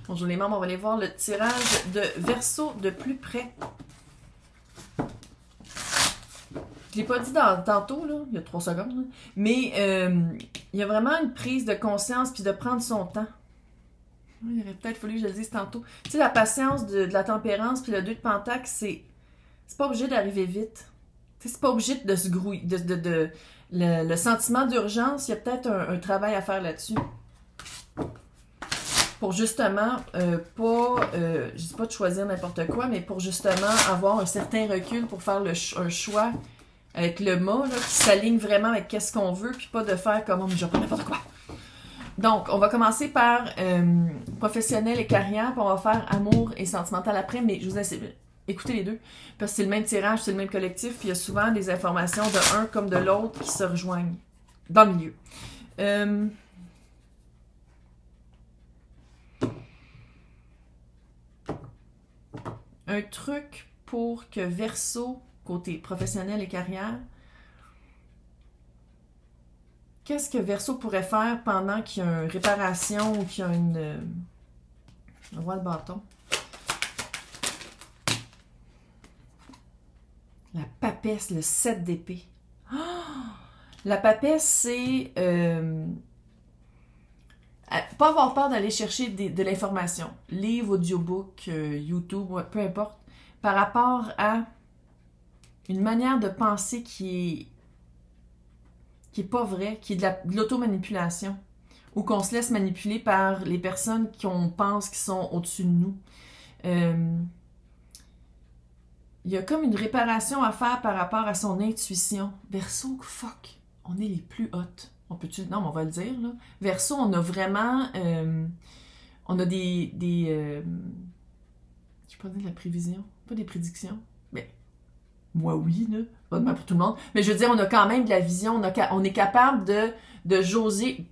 Bonjour les membres, on va aller voir le tirage de Verseau de plus près. Je l'ai pas dit tantôt, là, il y a 3 secondes, là, mais il y a vraiment une prise de conscience puis de prendre son temps. Il aurait peut-être fallu que je le dise tantôt. Tu sais, la patience de la tempérance puis le 2 de Pentacle, c'est pas obligé d'arriver vite. Tu sais, c'est pas obligé de se grouiller. Le sentiment d'urgence, il y a peut-être un travail à faire là-dessus. Pour justement, je dis pas de choisir n'importe quoi, mais pour justement avoir un certain recul pour faire un choix avec le mât, là, qui s'aligne vraiment avec qu'est-ce qu'on veut, puis pas de faire comme je pas n'importe quoi. Donc, on va commencer par professionnel et carrière, puis on va faire amour et sentimental après, mais je vous laisse écouter les deux, parce que c'est le même tirage, c'est le même collectif, puis il y a souvent des informations de un comme de l'autre qui se rejoignent dans le milieu. Un truc pour que Verseau, côté professionnel et carrière, qu'est-ce que Verseau pourrait faire pendant qu'il y a une réparation ou qu'il y a on voit le bâton. La papesse, le 7 d'épée. Oh! La papesse, c'est pas avoir peur d'aller chercher de l'information. Livre, audiobook, YouTube, peu importe. Par rapport à une manière de penser qui est pas vraie, qui est de l'automanipulation. Ou qu'on se laisse manipuler par les personnes qu'on pense qui sont au-dessus de nous. Il y a comme une réparation à faire par rapport à son intuition. Verseau, fuck, on est les plus hautes. On peut-tu... Non, mais on va le dire, là. Verseau, on a vraiment... on a des je sais pas dire de la prévision, pas des prédictions. Mais moi, oui, là. Pas de mal pour tout le monde. Mais je veux dire, on a quand même de la vision. On est capable de jauger...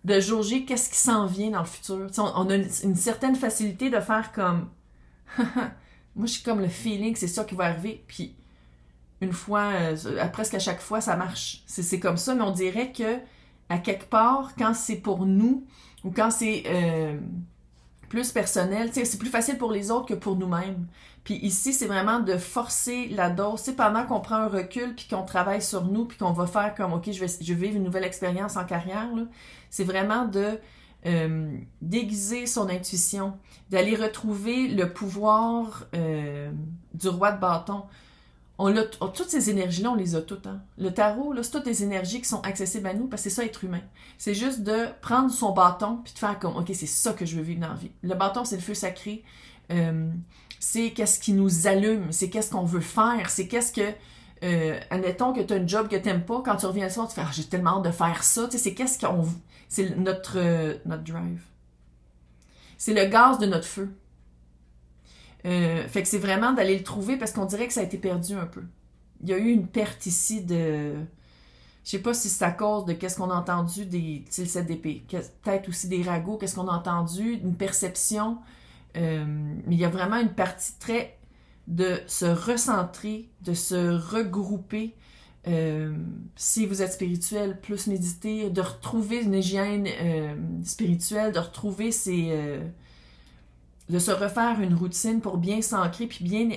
de jauger qu'est-ce qui s'en vient dans le futur. On a une certaine facilité de faire comme... Moi, je suis comme le feeling que c'est ça qui va arriver. Puis, une fois, presque à chaque fois, ça marche. C'est comme ça, mais on dirait que à quelque part, quand c'est pour nous, ou quand c'est plus personnel, c'est plus facile pour les autres que pour nous-mêmes. Puis ici, c'est vraiment de forcer la dose. Pendant qu'on prend un recul, puis qu'on travaille sur nous, puis qu'on va faire comme, OK, je vais vivre une nouvelle expérience en carrière, c'est vraiment de déguiser son intuition, d'aller retrouver le pouvoir du roi de bâton. Toutes ces énergies-là, on les a toutes. Hein? Le tarot, là, c'est toutes des énergies qui sont accessibles à nous parce que c'est ça, être humain. C'est juste de prendre son bâton puis de faire comme, OK, c'est ça que je veux vivre dans la vie. Le bâton, c'est le feu sacré. C'est qu'est-ce qui nous allume. C'est qu'est-ce qu'on veut faire. C'est qu'est-ce que... admettons que tu as un job que tu n'aimes pas. Quand tu reviens le soir, tu fais j'ai tellement hâte de faire ça. Tu sais, c'est qu'est-ce qu'on... C'est notre drive. C'est le gaz de notre feu. Fait que c'est vraiment d'aller le trouver parce qu'on dirait que ça a été perdu un peu. Il y a eu une perte ici de... Je sais pas si c'est à cause de qu'est-ce qu'on a entendu des... Tu sais, le 7 d'épée. Peut-être aussi des ragots, qu'est-ce qu'on a entendu, une perception. Mais il y a vraiment une partie très de se recentrer, de se regrouper. Si vous êtes spirituel, plus méditer, de retrouver une hygiène spirituelle, de retrouver de se refaire une routine pour bien s'ancrer puis bien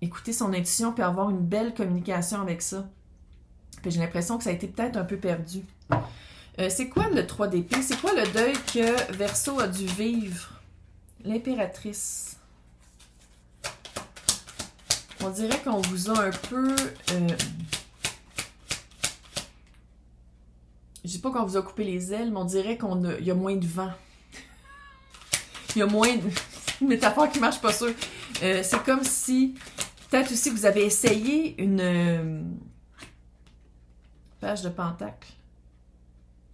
écouter son intuition puis avoir une belle communication avec ça. Puis j'ai l'impression que ça a été peut-être un peu perdu. C'est quoi le 3 d'épée? C'est quoi le deuil que Verseau a dû vivre? L'impératrice. On dirait qu'on vous a un peu... je dis pas qu'on vous a coupé les ailes, mais on dirait qu'il y a moins de vent. Il y a moins de... Une métaphore qui marche pas sûr. C'est comme si, peut-être aussi, vous avez essayé une page de pentacle.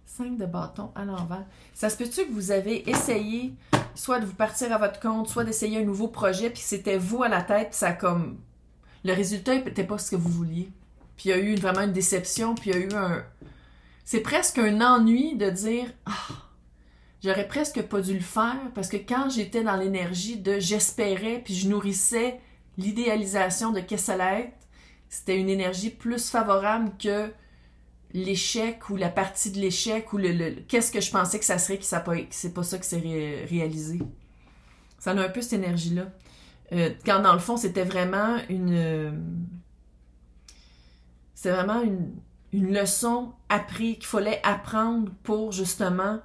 5 de bâton à l'envers. Ça se peut-tu que vous avez essayé soit de vous partir à votre compte, soit d'essayer un nouveau projet, puis c'était vous à la tête, puis ça comme... Le résultat n'était pas ce que vous vouliez. Puis il y a eu vraiment une déception, puis il y a eu un... C'est presque un ennui de dire « Ah, j'aurais presque pas dû le faire parce que quand j'étais dans l'énergie de j'espérais puis je nourrissais l'idéalisation de qu'est-ce que ça allait être, c'était une énergie plus favorable que l'échec ou la partie de l'échec ou qu'est-ce que je pensais que ça serait, que c'est pas ça qui s'est réalisé. Ça a un peu cette énergie-là. Quand dans le fond, c'était vraiment une leçon apprise qu'il fallait apprendre pour justement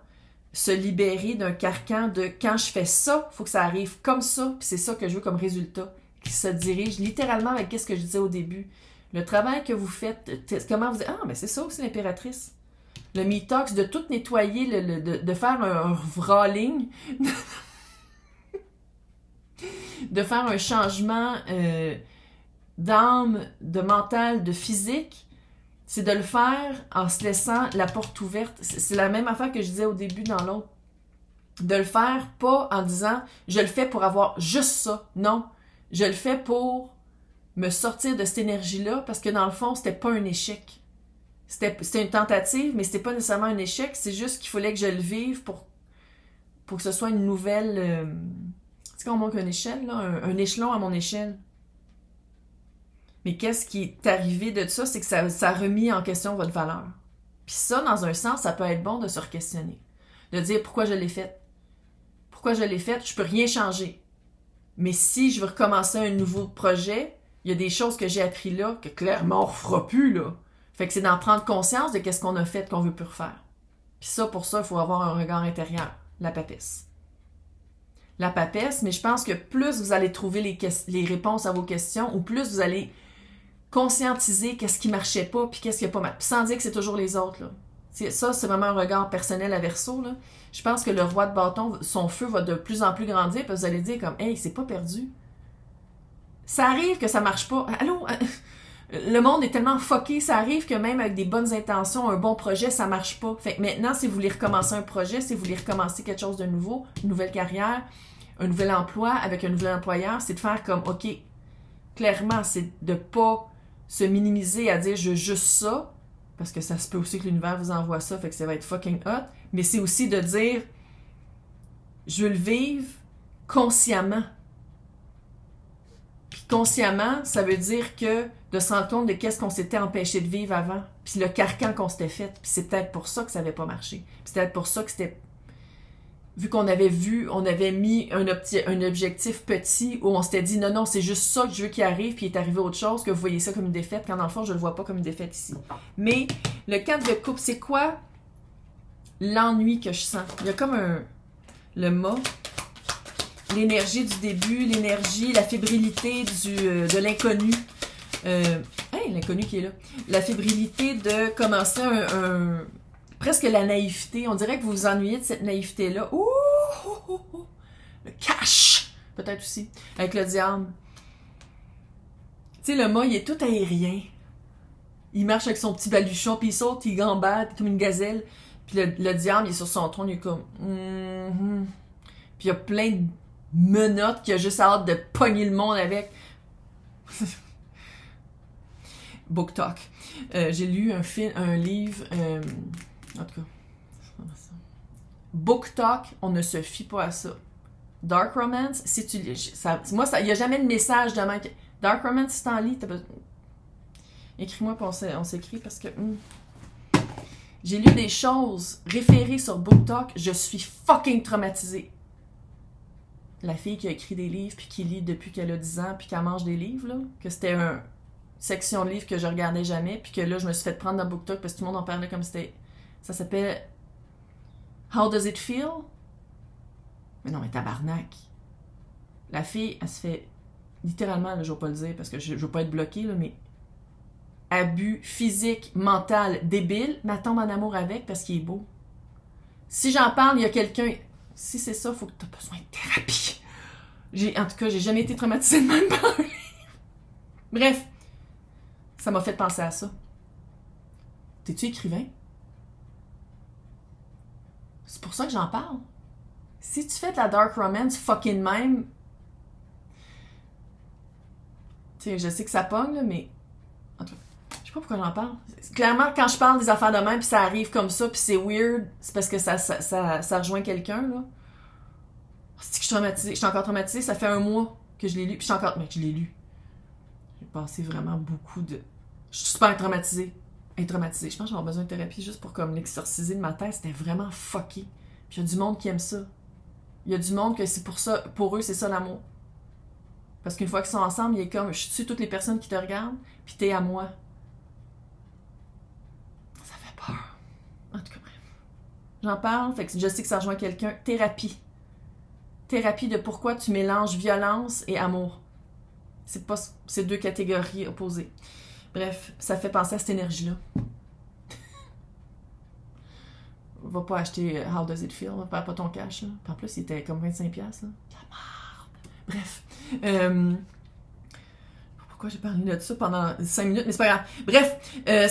se libérer d'un carcan de quand je fais ça, il faut que ça arrive comme ça, puis c'est ça que je veux comme résultat, qui se dirige littéralement avec ce que je disais au début. Le travail que vous faites, comment vous dites, ah, mais c'est ça aussi l'impératrice. Le Metox, de tout nettoyer, de faire un wralling, de faire un changement d'âme, de mental, de physique, c'est de le faire en se laissant la porte ouverte. C'est la même affaire que je disais au début dans l'autre. De le faire pas en disant « je le fais pour avoir juste ça ». Non, je le fais pour me sortir de cette énergie-là parce que dans le fond, c'était pas un échec. C'était une tentative, mais c'était pas nécessairement un échec. C'est juste qu'il fallait que je le vive pour que ce soit une nouvelle... c'est quand on monte une échelle, là, un échelon à mon échelle. Mais qu'est-ce qui est arrivé de ça, c'est que ça a remis en question votre valeur. Puis ça, dans un sens, ça peut être bon de se re-questionner. De dire pourquoi je l'ai faite. Pourquoi je l'ai faite, je peux rien changer. Mais si je veux recommencer un nouveau projet, il y a des choses que j'ai appris là que clairement on ne refera plus, là. Fait que c'est d'en prendre conscience de qu'est-ce qu'on a fait qu'on veut plus refaire. Puis ça, pour ça, il faut avoir un regard intérieur. La papesse. La papesse, mais je pense que plus vous allez trouver les réponses à vos questions, ou plus vous allez conscientiser qu'est-ce qui marchait pas, puis qu'est-ce qui n'a pas marché. Sans dire que c'est toujours les autres, là. Ça, c'est vraiment un regard personnel à Verseau, là. Je pense que le roi de bâton, son feu va de plus en plus grandir, puis vous allez dire comme « Hey, c'est pas perdu. » Ça arrive que ça marche pas. Allô? Le monde est tellement fucké, ça arrive que même avec des bonnes intentions, un bon projet, ça marche pas. Fait que maintenant, si vous voulez recommencer un projet, si vous voulez recommencer quelque chose de nouveau, une nouvelle carrière, un nouvel emploi avec un nouvel employeur, c'est de faire comme « OK, clairement, c'est de pas se minimiser à dire « Je veux juste ça », parce que ça se peut aussi que l'univers vous envoie ça, fait que ça va être fucking hot, mais c'est aussi de dire « Je veux le vivre consciemment ». Puis consciemment, ça veut dire que de se rendre compte de qu'est-ce qu'on s'était empêché de vivre avant, puis le carcan qu'on s'était fait, puis c'est peut-être pour ça que ça n'avait pas marché. Puis c'est peut-être pour ça que c'était... Vu qu'on avait on avait mis un objectif petit où on s'était dit non, non, c'est juste ça que je veux qu'il arrive, puis il est arrivé autre chose, que vous voyez ça comme une défaite, quand dans le fond, je le vois pas comme une défaite ici. Mais le 4 de coupe, c'est quoi l'ennui que je sens? Il y a comme le mât, l'énergie du début, l'énergie, la fébrilité de l'inconnu. Hey, l'inconnu qui est là. La fébrilité de commencer presque la naïveté. On dirait que vous vous ennuyez de cette naïveté-là. Ouh! Le cash! Peut-être aussi. Avec le diable. Tu sais, le mât, il est tout aérien. Il marche avec son petit baluchon, puis il saute, il gambade comme une gazelle. Puis le diable, il est sur son trône, il est comme... Puis il y a plein de menottes qui a juste hâte de pogner le monde avec. Book Talk. J'ai lu un livre... en tout cas, Book Talk, on ne se fie pas à ça. Dark Romance, si tu lis... Moi, il n'y a jamais de message de manque. Dark Romance, si t'en lis, t'as besoin... Écris-moi, puis on s'écrit, parce que... J'ai lu des choses référées sur Book Talk, je suis fucking traumatisée. La fille qui a écrit des livres, puis qui lit depuis qu'elle a 10 ans, puis qu'elle mange des livres, là, que c'était une section de livres que je regardais jamais, puis que là, je me suis fait prendre dans Book Talk, parce que tout le monde en parlait comme c'était... Ça s'appelle How Does It Feel? Mais non, mais tabarnak. La fille, elle se fait littéralement, là, je vais pas le dire parce que je veux pas être bloquée, là, mais abus physique, mental, débile, mais elle tombe en amour avec parce qu'il est beau. Si j'en parle, il y a quelqu'un... Si c'est ça, il faut que tu aies besoin de thérapie. En tout cas, j'ai jamais été traumatisée de même par un livre. Bref, ça m'a fait penser à ça. T'es-tu écrivain? C'est pour ça que j'en parle. Si tu fais de la dark romance fucking même, tu sais, je sais que ça pogne, là, mais en tout cas, je sais pas pourquoi j'en parle. Clairement, quand je parle des affaires de même, puis ça arrive comme ça, puis c'est weird, c'est parce que ça rejoint quelqu'un, là. C'est que je suis traumatisée. Je suis encore traumatisée. Ça fait 1 mois que je l'ai lu, puis je suis encore... Mais je l'ai lu. J'ai passé vraiment beaucoup de... Je suis super traumatisée. Traumatisée. Je pense que j'aurais besoin de thérapie juste pour comme l'exorciser de ma tête. C'était vraiment fucké. Puis il y a du monde qui aime ça. Il y a du monde que c'est pour ça, pour eux, c'est ça l'amour. Parce qu'une fois qu'ils sont ensemble, il est comme, je tue toutes les personnes qui te regardent, puis t'es à moi. Ça fait peur. En tout cas, bref. J'en parle, fait que je sais que ça rejoint quelqu'un. Thérapie. Thérapie de pourquoi tu mélanges violence et amour. C'est deux catégories opposées. Bref, ça fait penser à cette énergie-là. Va pas acheter How Does It Feel, perds pas ton cash. Là. En plus, il était comme 25$. Là. La merde. Bref. Pourquoi j'ai parlé de ça pendant 5 minutes, mais c'est pas grave. Bref,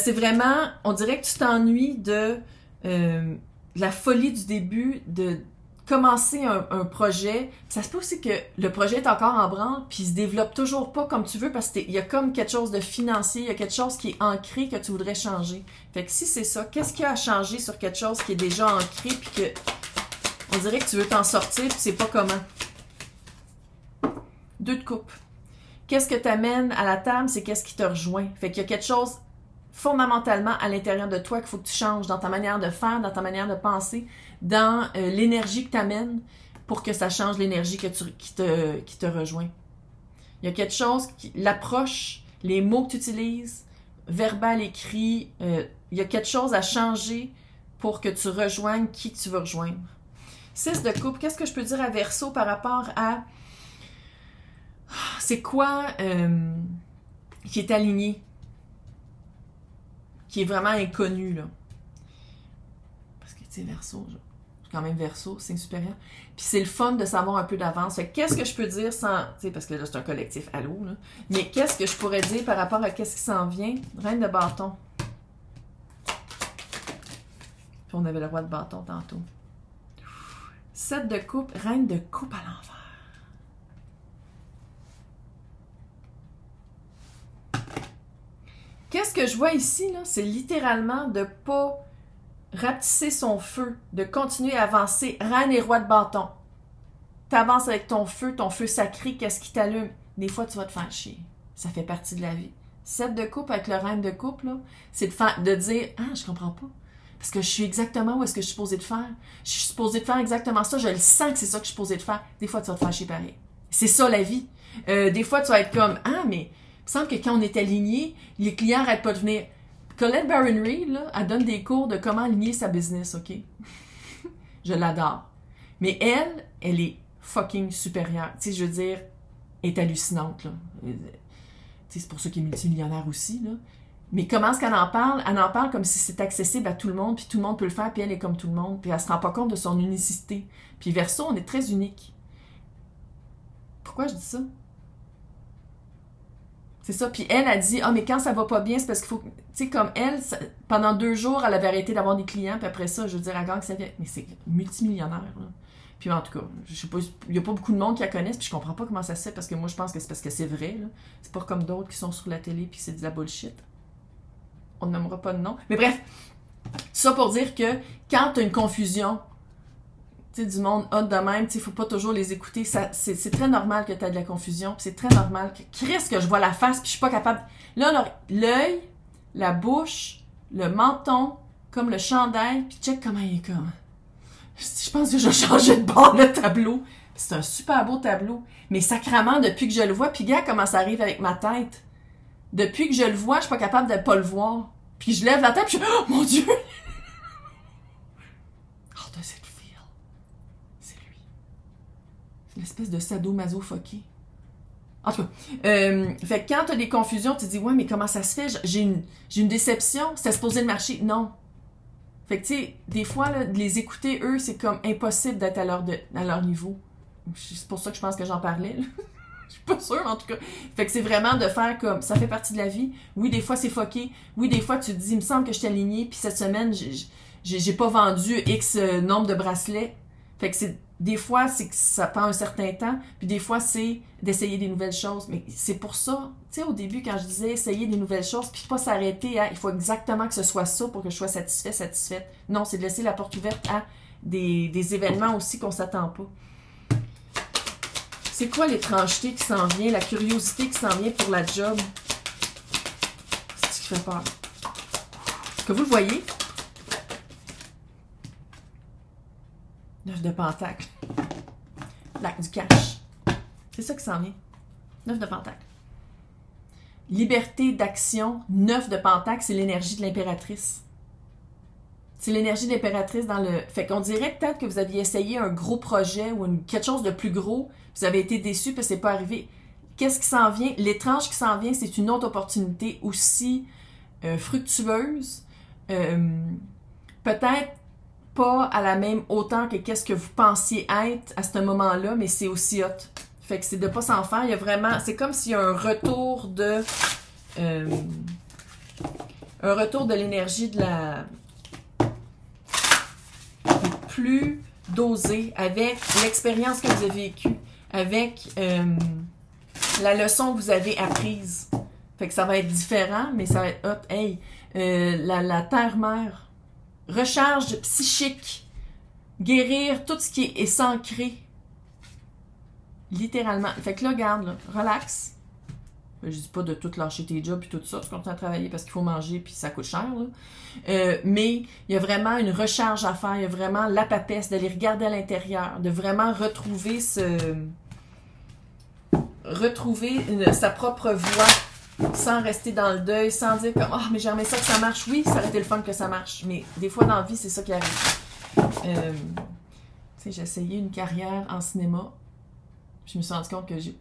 c'est vraiment, on dirait que tu t'ennuies de la folie du début, de commencer un projet. Ça se peut aussi que le projet est encore en branle, puis il se développe toujours pas comme tu veux, parce qu'il y a comme quelque chose de financier, il y a quelque chose qui est ancré que tu voudrais changer. Fait que si c'est ça, qu'est-ce qu'il y a à changer sur quelque chose qui est déjà ancré, puis que on dirait que tu veux t'en sortir, puis c'est pas comment. 2 de coupe. Qu'est-ce que t'amènes à la table, c'est qu'est-ce qui te rejoint. Fait qu'il y a quelque chose fondamentalement à l'intérieur de toi qu'il faut que tu changes dans ta manière de faire, dans ta manière de penser, dans l'énergie que tu amènes pour que ça change l'énergie qui te rejoint. Il y a quelque chose, l'approche, les mots que tu utilises, verbal, écrit, il y a quelque chose à changer pour que tu rejoignes qui tu veux rejoindre. 6 de coupe, qu'est-ce que je peux dire à Verseau par rapport à c'est quoi qui est aligné? Qui est vraiment inconnu, là. Parce que, tu sais, Verseau, je suis quand même Verseau, signe supérieur. Puis c'est le fun de savoir un peu d'avance. Fait qu'est-ce que je peux dire sans... Tu sais, parce que là, c'est un collectif, allô, là. Mais qu'est-ce que je pourrais dire par rapport à qu'est-ce qui s'en vient? Reine de bâton. Puis on avait le roi de bâton tantôt. 7 de coupe, reine de coupe à l'envers. Qu'est-ce que je vois ici, là? C'est littéralement de pas rapetisser son feu, de continuer à avancer. Reine et roi de bâton. T'avances avec ton feu sacré, qu'est-ce qui t'allume? Des fois, tu vas te faire chier. Ça fait partie de la vie. 7 de coupe avec le reine de coupe, là, c'est de dire « Ah, je comprends pas. Parce que je suis exactement où est-ce que je suis supposée de faire. Je suis supposée de faire exactement ça. Je le sens que c'est ça que je suis supposée de faire. » Des fois, tu vas te faire chier pareil. C'est ça, la vie. Des fois, tu vas être comme « Ah, mais... » Il me semble que quand on est aligné, les clients n'arrêtent pas de venir. Colette Baron Reid, là, elle donne des cours de comment aligner sa business, OK? Je l'adore. Mais elle est fucking supérieure. Tu sais, je veux dire, elle est hallucinante, là. Tu sais, c'est pour ça qu'elle est multimillionnaire aussi, là. Mais comment est-ce qu'elle en parle? Elle en parle comme si c'était accessible à tout le monde, puis tout le monde peut le faire, puis elle est comme tout le monde, puis elle se rend pas compte de son unicité. Puis Verseau, on est très unique. Pourquoi je dis ça? C'est ça. Puis elle a dit, mais quand ça va pas bien, c'est parce qu'il faut... Tu sais, comme elle, pendant 2 jours, elle avait arrêté d'avoir des clients, puis après ça, je veux dire, elle gagne sa vie. Mais c'est multimillionnaire, là. Puis en tout cas, je sais pas, il y a pas beaucoup de monde qui la connaissent, puis je comprends pas comment ça se fait, parce que moi, je pense que c'est parce que c'est vrai, là. C'est pas comme d'autres qui sont sur la télé, puis c'est de la bullshit. On ne nommera pas de nom. Mais bref, tout ça pour dire que quand t'as une confusion, tu sais, du monde hot de même, tu sais, faut pas toujours les écouter. C'est très normal que tu aies de la confusion, puis c'est très normal que... Christ, que je vois la face, puis je suis pas capable... Là, l'œil, la bouche, le menton, comme le chandail, puis check comment il est comme... Je pense que je vais changer de bord, le tableau. C'est un super beau tableau. Mais sacrément, depuis que je le vois, puis gars, comment ça arrive avec ma tête. Depuis que je le vois, je suis pas capable de pas le voir. Puis je lève la tête, puis je... Oh, mon Dieu! How does it feel? C'est lui. C'est l'espèce de sadomaso fucké. En tout cas, fait que quand t'as des confusions, tu te dis, ouais, mais comment ça se fait? J'ai une déception, c'était supposé de marcher. Non. Fait que tu sais, des fois, là, de les écouter, eux, c'est comme impossible d'être à leur niveau. C'est pour ça que je pense que j'en parlais, là. Je suis pas sûre, en tout cas. Fait que c'est vraiment de faire comme, ça fait partie de la vie. Oui, des fois, c'est fucké. Oui, des fois, tu te dis, il me semble que je t'ai aligné, puis cette semaine, j'ai pas vendu X nombre de bracelets. Fait que des fois, c'est que ça prend un certain temps, puis des fois, c'est d'essayer des nouvelles choses. Mais c'est pour ça, tu sais, au début, quand je disais essayer des nouvelles choses, puis pas s'arrêter à, il faut exactement que ce soit ça pour que je sois satisfaite. Non, c'est de laisser la porte ouverte à des événements aussi qu'on s'attend pas. C'est quoi l'étrangeté qui s'en vient, la curiosité qui s'en vient pour la job? C'est ce qui fait peur. Est-ce que vous le voyez? 9 de pentacle. du cash. C'est ça qui s'en vient. 9 de Pentacle. Liberté d'action, 9 de Pentacle, c'est l'énergie de l'impératrice. C'est l'énergie de l'impératrice dans le... Fait qu'on dirait peut-être que vous aviez essayé un gros projet ou quelque chose de plus gros, vous avez été déçu parce que c'est pas arrivé. Qu'est-ce qui s'en vient? L'étrange qui s'en vient, c'est une autre opportunité aussi fructueuse. Peut-être pas à la même hauteur que qu'est-ce que vous pensiez être à ce moment-là, mais c'est aussi hot. Fait que c'est de pas s'en faire. Il y a vraiment... C'est comme s'il y a un retour de... un retour de l'énergie de la... plus dosé avec l'expérience que vous avez vécue, avec la leçon que vous avez apprise. Fait que ça va être différent, mais ça va être hot. Hey, la terre-mère, recharge psychique, guérir tout ce qui est s'ancrer. Littéralement. Fait que là, regarde, là, relax. Je dis pas de tout lâcher tes jobs et tout ça, tu continues à travailler parce qu'il faut manger puis ça coûte cher, là. Mais il y a vraiment une recharge à faire, il y a vraiment la papesse, d'aller regarder à l'intérieur, de vraiment retrouver sa propre voix, sans rester dans le deuil, sans dire comme « Ah, mais j'aimerais ça que ça marche. » Oui, ça aurait été le fun que ça marche, mais des fois dans la vie, c'est ça qui arrive. Tu sais, j'ai essayé une carrière en cinéma, je me suis rendu compte que j'ai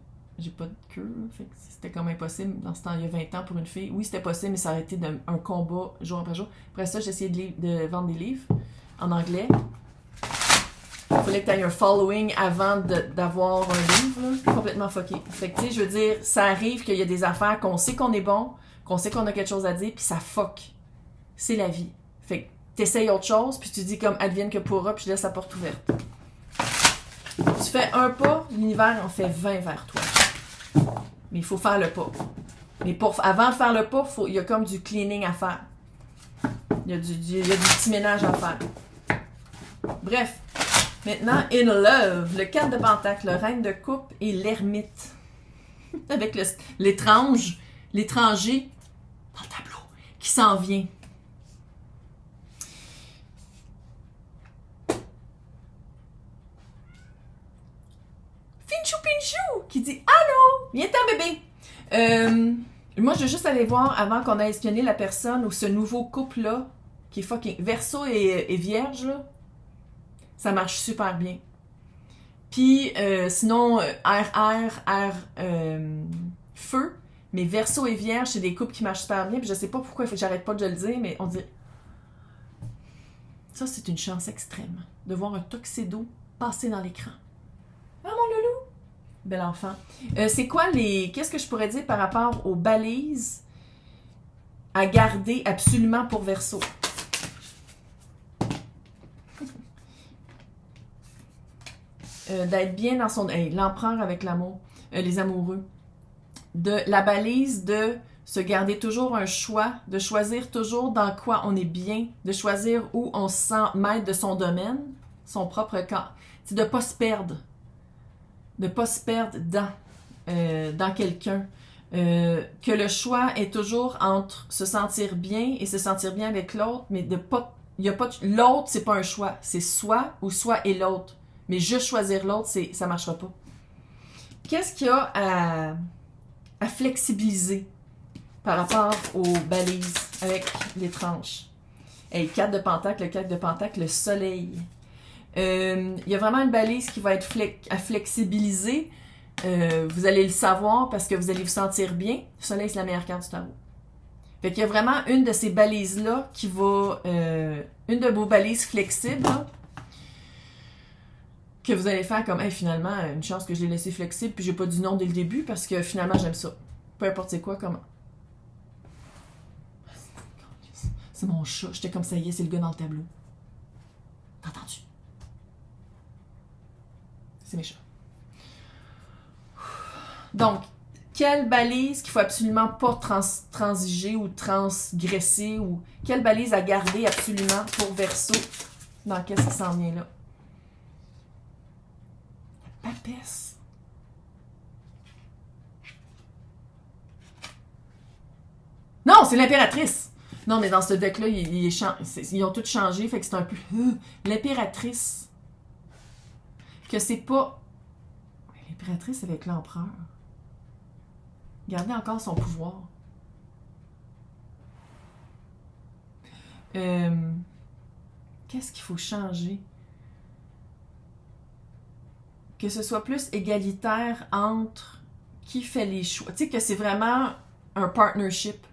pas de queue, fait que c'était comme impossible dans ce temps, il y a 20 ans pour une fille. Oui, c'était possible, mais ça aurait été un combat jour après jour. Après ça, j'ai essayé de vendre des livres en anglais. Il fallait que tu aies un following avant d'avoir un livre, là. Complètement fucké. Fait que, tu sais, je veux dire, ça arrive qu'il y a des affaires qu'on sait qu'on est bon, qu'on sait qu'on a quelque chose à dire, puis ça fuck. C'est la vie. Fait que t'essayes autre chose, puis tu dis comme advienne que pourra, puis je laisse la porte ouverte. Tu fais un pas, l'univers en fait 20 vers toi. Mais il faut faire le pas. Mais avant de faire le pas, il y a comme du cleaning à faire. Il y a du petit ménage à faire. Bref. Maintenant, in love, le 4 de Pentacle, le reine de coupe et l'ermite. Avec l'étranger dans le tableau, qui s'en vient. Finchou Pinchou qui dit « Allô, viens-t'en bébé! » Moi, je veux juste aller voir avant qu'on ait espionné la personne ou ce nouveau couple-là qui est fucking... Verseau et Vierge, là, ça marche super bien. Puis, sinon, air, feu. Mais Verseau et Vierge, c'est des couples qui marchent super bien. Puis je sais pas pourquoi, j'arrête pas de le dire, mais on dit... Ça, c'est une chance extrême de voir un tuxedo passer dans l'écran. Ah, mon loulou! Bel enfant. C'est quoi les... Qu'est-ce que je pourrais dire par rapport aux balises à garder absolument pour Verseau? D'être bien dans son... Hey, l'empereur avec l'amour. Les amoureux. De la balise de se garder toujours un choix, de choisir toujours dans quoi on est bien, de choisir où on se sent maître de son domaine, son propre corps. C'est de ne pas se perdre. De ne pas se perdre dans quelqu'un. Que le choix est toujours entre se sentir bien et se sentir bien avec l'autre, mais de pas... L'autre, c'est pas un choix. C'est soi ou soi et l'autre. Mais juste choisir l'autre, ça ne marchera pas. Qu'est-ce qu'il y a à flexibiliser par rapport aux balises avec les tranches? Hey, 4 de Pentacle, le 4 de Pentacle, le soleil. Il y a vraiment une balise qui va être à flexibiliser. Vous allez le savoir parce que vous allez vous sentir bien. Le soleil, c'est la meilleure carte du tarot. Fait qu'il y a vraiment une de ces balises-là qui va... une de vos balises flexibles, là, que vous allez faire comme, hey, finalement, une chance que je l'ai laissé flexible, puis j'ai pas dit non dès le début, parce que finalement, j'aime ça. Peu importe c'est quoi, comment. C'est mon chat. J'étais comme ça y est, c'est le gars dans le tableau. T'as entendu? C'est mes chats. Donc, quelle balise qu'il faut absolument pas transiger ou transgresser, ou quelle balise à garder absolument pour Verseau dans qu'est-ce qui s'en vient là? Papesse. Non, c'est l'impératrice. Non, mais dans ce deck-là, ils ont tous changé, fait que c'est un peu... L'impératrice. Que c'est pas L'impératrice avec l'empereur. Garder encore son pouvoir. Qu'est-ce qu'il faut changer? Que ce soit plus égalitaire entre qui fait les choix. Tu sais, que c'est vraiment un partnership.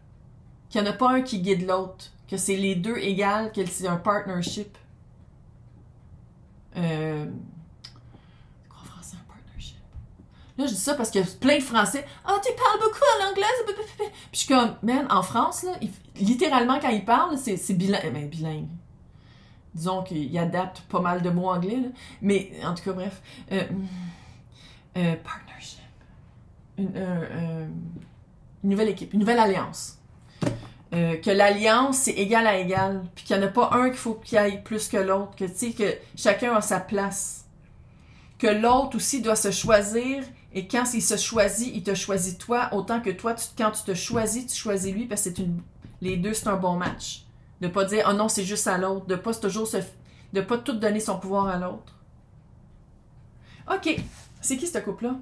Qu'il n'y en a pas un qui guide l'autre. Que c'est les deux égales, que c'est un partnership. C'est quoi en français, un partnership? Là, je dis ça parce qu'il y a plein de Français. « Ah, tu parles beaucoup en anglais! » Puis je suis comme, man, en France, là, littéralement, quand ils parlent, c'est bilingue. Ben, bilingue. Disons qu'ils adaptent pas mal de mots anglais, là. Mais, en tout cas, bref. Partnership. Une nouvelle équipe, une nouvelle alliance. Que l'alliance, c'est égal à égal. Puis qu'il n'y en a pas un qu'il faut qu'il aille plus que l'autre. Que, tu sais, que chacun a sa place. Que l'autre aussi doit se choisir. Et quand il se choisit, il te choisit toi. Autant que toi, quand tu te choisis, tu choisis lui. Parce que les deux, c'est un bon match. De pas dire, oh non, c'est juste à l'autre. De pas toujours de pas tout donner son pouvoir à l'autre. OK. C'est qui ce couple-là?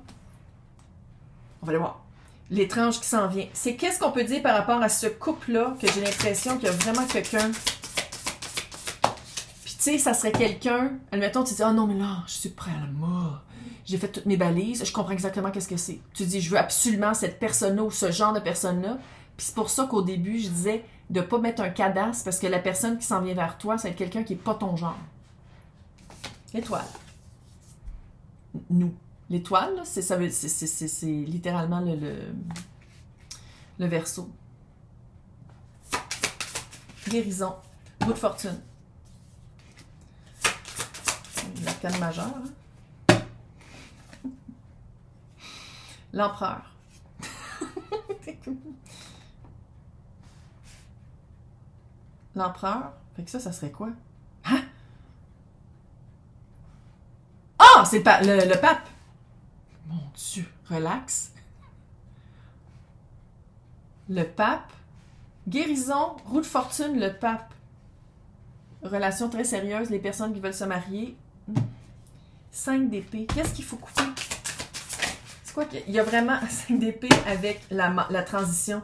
On va aller voir. L'étrange qui s'en vient. C'est qu'est-ce qu'on peut dire par rapport à ce couple-là que j'ai l'impression qu'il y a vraiment quelqu'un. Puis tu sais, ça serait quelqu'un. Admettons, tu dis, oh non, mais là, je suis prêt à la mort. J'ai fait toutes mes balises. Je comprends exactement qu'est-ce que c'est. Tu dis, je veux absolument cette personne-là ou ce genre de personne-là. Puis c'est pour ça qu'au début, je disais de ne pas mettre un cadastre parce que la personne qui s'en vient vers toi, c'est quelqu'un qui n'est pas ton genre. L'étoile. Nous. L'étoile, c'est littéralement le Verseau. Guérison. Roue de fortune. L'arcane majeure. Hein? L'empereur. L'empereur. Fait que ça serait quoi? Hein? Ah! C'est le pape! Mon Dieu, relax. Le pape. Guérison, roue de fortune, le pape. Relation très sérieuse, les personnes qui veulent se marier. 5 d'épée. Qu'est-ce qu'il faut couper? C'est quoi qu'il y a vraiment 5 d'épée avec la transition?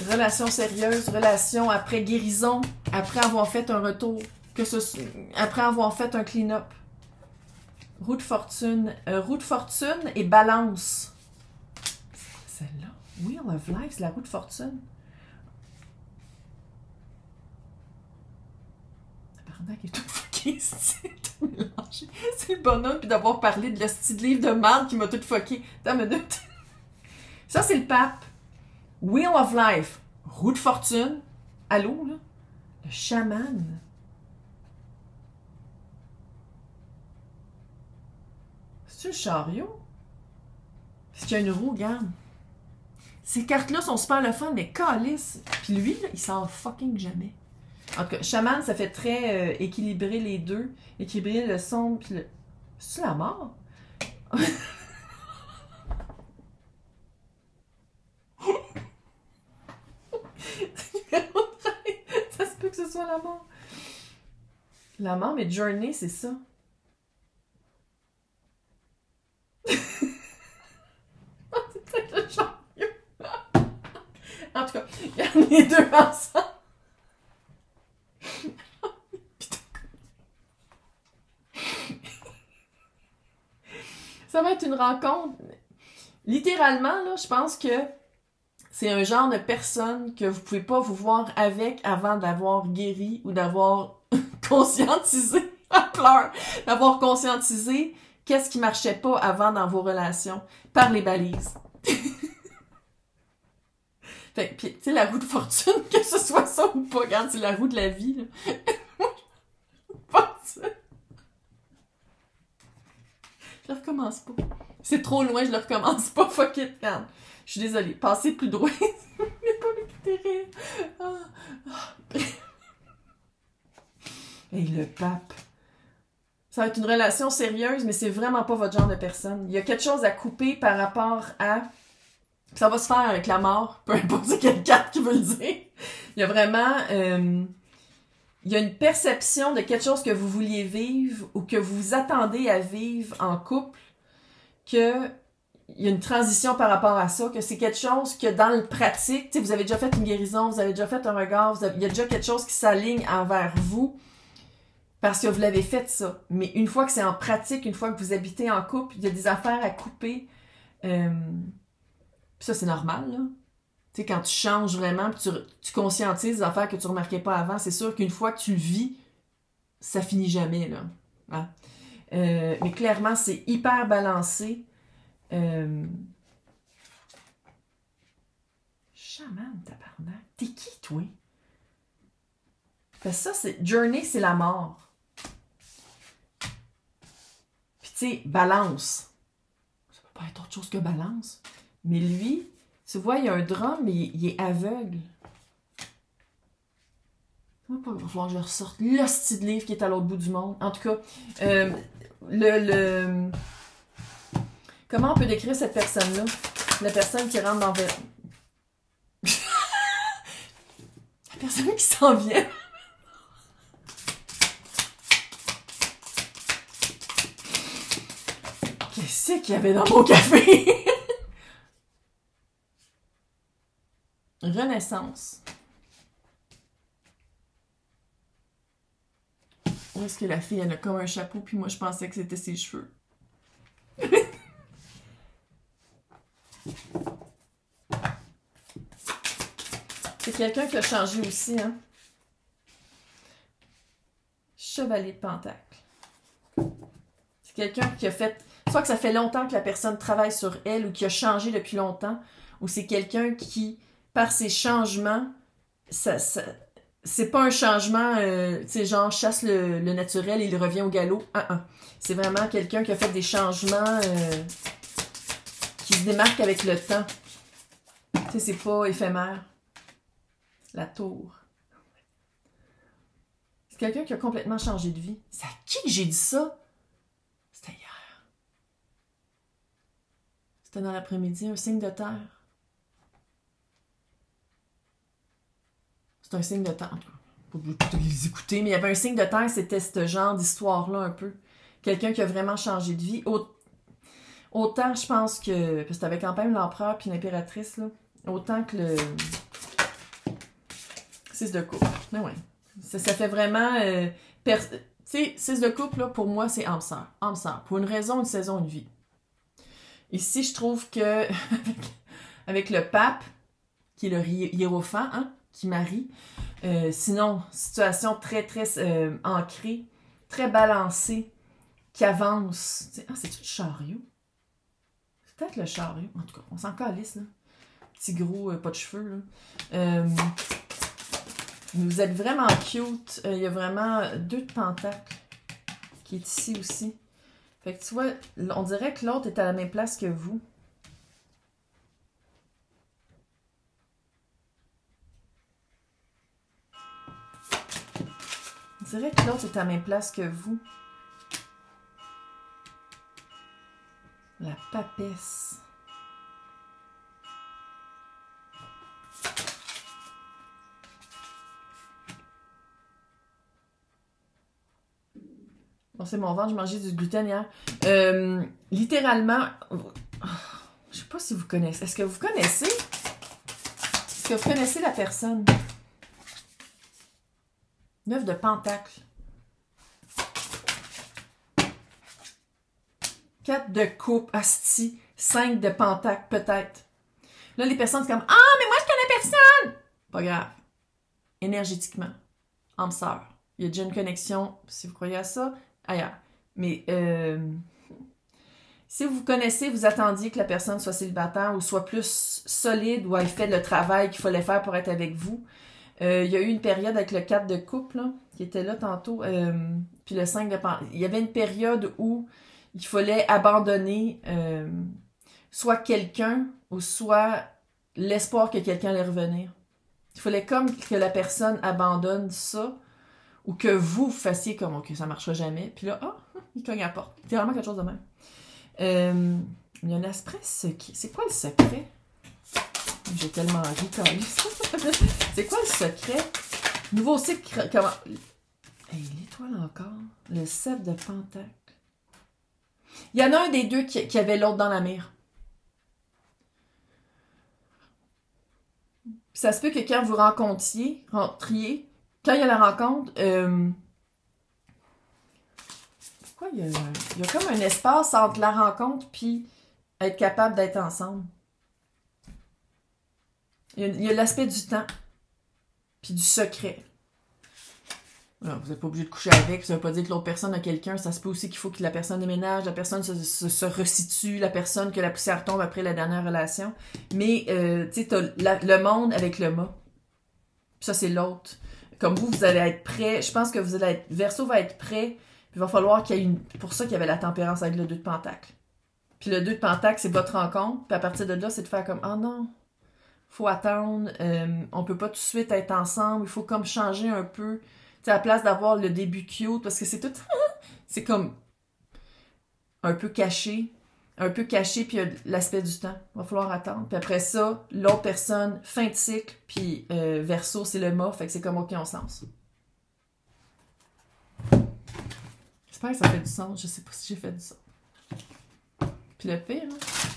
Relation sérieuse, relation après guérison, après avoir fait un retour, après avoir fait un clean-up. Roue de fortune et balance. C'est celle-là. Wheel of Life, c'est la roue de fortune. Apparemment qu'il est tout fucké, c'est tout mélangé. C'est le bonhomme, puis d'avoir parlé de le style livre de merde qui m'a tout fucké. Attends une minute. Ça, c'est le pape. Wheel of Life, roue de fortune. Allô, là? Le chaman. C'est-tu le chariot? Parce qu'il y a une roue, regarde. Ces cartes-là sont super le fun, mais calice. Puis lui, là, il sort fucking jamais. En tout cas, chaman, ça fait très équilibrer les deux. Équilibrer le son, puis le... C'est-tu la mort? Ça se peut que ce soit la mort. La mort, mais Journey, c'est ça. C'est peut-être le chariot. En tout cas, il y a les deux ensemble. Ça va être une rencontre. Littéralement, là, je pense que c'est un genre de personne que vous pouvez pas vous voir avec avant d'avoir guéri ou d'avoir conscientisé, d'avoir conscientisé qu'est-ce qui marchait pas avant dans vos relations par les balises. Fait que, tu sais, la roue de fortune, que ce soit ça ou pas, regarde, c'est la roue de la vie, là. Pas ça. Je le recommence pas. C'est trop loin, je le recommence pas. Fuck it, regarde. Je suis désolée. Passez plus droit. Mais pas m'écouter rire. Et le pape. Ça va être une relation sérieuse, mais c'est vraiment pas votre genre de personne. Il y a quelque chose à couper par rapport à... Ça va se faire avec la mort, peu importe c'est quelle carte qui veut le dire. Il y a vraiment... il y a une perception de quelque chose que vous vouliez vivre ou que vous attendez à vivre en couple, que il y a une transition par rapport à ça, que c'est quelque chose que dans le pratique, vous avez déjà fait une guérison, vous avez déjà fait un regard, il y a déjà quelque chose qui s'aligne envers vous parce que vous l'avez fait ça. Mais une fois que c'est en pratique, une fois que vous habitez en couple, il y a des affaires à couper. Ça, c'est normal, là. Tu sais, quand tu changes vraiment, puis tu conscientises des affaires que tu remarquais pas avant, c'est sûr qu'une fois que tu le vis, ça finit jamais, là. Hein? Mais clairement, c'est hyper balancé. Chaman, tabarnak. T'es qui, toi? Parce que ça, c'est... Journey, c'est la mort. Puis, tu sais, balance. Ça peut pas être autre chose que balance. Mais lui, tu vois, il y a un drum, mais il est aveugle. Il va falloir que je ressorte l'hostie de livre qui est à l'autre bout du monde. En tout cas, comment on peut décrire cette personne-là? La personne qui rentre dans... La personne qui s'en vient. Qu'est-ce qu'il y avait dans mon café? Renaissance. Où est-ce que la fille, elle a comme un chapeau, puis moi, je pensais que c'était ses cheveux. C'est quelqu'un qui a changé aussi, hein? Chevalier de Pentacle. C'est quelqu'un qui a fait... Soit que ça fait longtemps que la personne travaille sur elle ou qui a changé depuis longtemps, ou c'est quelqu'un qui, par ses changements, c'est pas un changement, tu sais, genre chasse le naturel et il revient au galop. C'est vraiment quelqu'un qui a fait des changements qui se démarquent avec le temps. Tu sais, c'est pas éphémère. La tour. C'est quelqu'un qui a complètement changé de vie. C'est à qui que j'ai dit ça? C'était hier. C'était dans l'après-midi, un signe de terre. C'est un signe de terre. En tout cas, pas obligé de les écouter, mais il y avait un signe de terre, c'était ce genre d'histoire-là un peu. Quelqu'un qui a vraiment changé de vie. Autant, je pense que... Parce que t'avais quand même l'empereur puis l'impératrice, là. Autant que le... 6 de coupe. Mais ouais. Ça fait vraiment... Tu sais, 6 de coupe, là, pour moi, c'est âme sœur. Âme sœur. Pour une raison, une saison, une vie. Ici, je trouve que... avec le pape, qui est le hiérophant, hein, qui marie. Sinon, situation très, très ancrée, très balancée, qui avance. Ah, c'est-tu le chariot? C'est peut-être le chariot. En tout cas, on s'en calisse, là. Petit gros, pas de cheveux, là. Vous êtes vraiment cute. Il y a vraiment 2 de pentacles qui est ici aussi. Fait que tu vois, on dirait que l'autre est à la même place que vous. On dirait que l'autre est à la même place que vous. La papesse. Bon, c'est mon ventre, je mangeais du gluten hier. Littéralement, je sais pas si vous connaissez. Est-ce que vous connaissez? Est-ce que vous connaissez la personne? 9 de pentacle. 4 de coupe, asti. 5 de pentacle, peut-être. Là, les personnes, c'est comme « Ah, mais moi, je connais personne! » Pas grave. Énergétiquement. Âme sœur. Il y a déjà une connexion, si vous croyez à ça, ailleurs. Mais si vous connaissez, vous attendiez que la personne soit célibataire ou soit plus solide ou elle fait le travail qu'il fallait faire pour être avec vous. Il y a eu une période avec le 4 de coupe, là, qui était là tantôt, puis le 5 de pentacle. Il y avait une période où il fallait abandonner soit quelqu'un ou soit l'espoir que quelqu'un allait revenir. Il fallait comme que la personne abandonne ça ou que vous fassiez comme « Ok, ça ne marchera jamais. » Puis là, il cogne à la porte. C'est vraiment quelque chose de même. Il y a un aspect secret. C'est quoi le secret? J'ai tellement ri quand même. C'est quoi le secret? Nouveau cycle, comment... Hey, l'étoile encore. Le 7 de Pentacle. Il y en a un des deux qui avait l'autre dans la mire. Ça se peut que quand vous rentriez, quand il y a la rencontre, pourquoi il y a comme un espace entre la rencontre puis être capable d'être ensemble. Il y a l'aspect du temps puis du secret. Alors, vous n'êtes pas obligé de coucher avec, ça ne veut pas dire que l'autre personne a quelqu'un, ça se peut aussi qu'il faut que la personne déménage, la personne se resitue, la personne que la poussière tombe après la dernière relation. Mais, tu sais, t'as le monde avec le mât. Puis ça, c'est l'autre. Comme vous allez être prêt, je pense que vous allez être, Verseau va être prêt, puis il va falloir qu'il y ait une, pour ça qu'il y avait la tempérance avec le 2 de Pentacle. Puis le 2 de Pentacle, c'est votre rencontre, puis à partir de là, c'est de faire comme, oh non, faut attendre, on peut pas tout de suite être ensemble, il faut comme changer un peu. À la place d'avoir le début cute, parce que c'est tout... c'est comme un peu caché, puis il y a l'aspect du temps. Il va falloir attendre. Puis après ça, l'autre personne, fin de cycle, puis Verseau, c'est le mât, fait que c'est comme aucun sens. J'espère que ça fait du sens. Je sais pas si j'ai fait du sens. Puis le pire,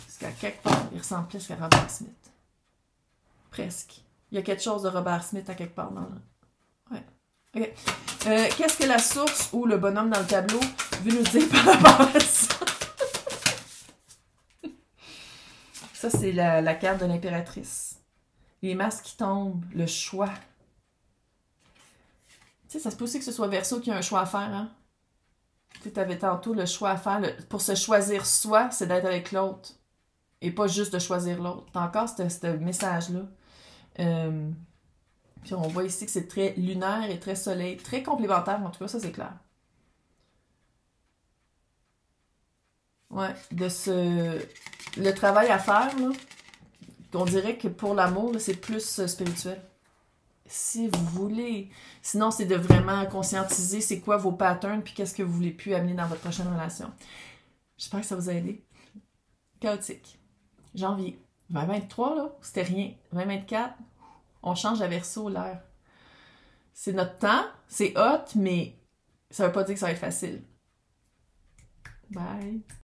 c'est qu'à quelque part, il ressemble plus à Robert Smith. Presque. Il y a quelque chose de Robert Smith à quelque part dans le... Ouais. Okay. Qu'est-ce que la source ou le bonhomme dans le tableau veut nous dire par rapport à ça? Ça, c'est la carte de l'impératrice. Les masques qui tombent, le choix. Tu sais, ça se peut aussi que ce soit Verseau qui a un choix à faire, hein? Tu avais tantôt le choix à faire. Pour se choisir soi, c'est d'être avec l'autre. Et pas juste de choisir l'autre. T'as encore ce message-là. Puis on voit ici que c'est très lunaire et très soleil. Très complémentaire, en tout cas, ça c'est clair. Ouais, le travail à faire, là, on dirait que pour l'amour, c'est plus spirituel. Si vous voulez. Sinon, c'est de vraiment conscientiser c'est quoi vos patterns puis qu'est-ce que vous voulez plus amener dans votre prochaine relation. J'espère que ça vous a aidé. Chaotique. Janvier. 2023, là, c'était rien. 2024, on change à Verseau l'air. C'est notre temps, c'est hot, mais ça veut pas dire que ça va être facile. Bye!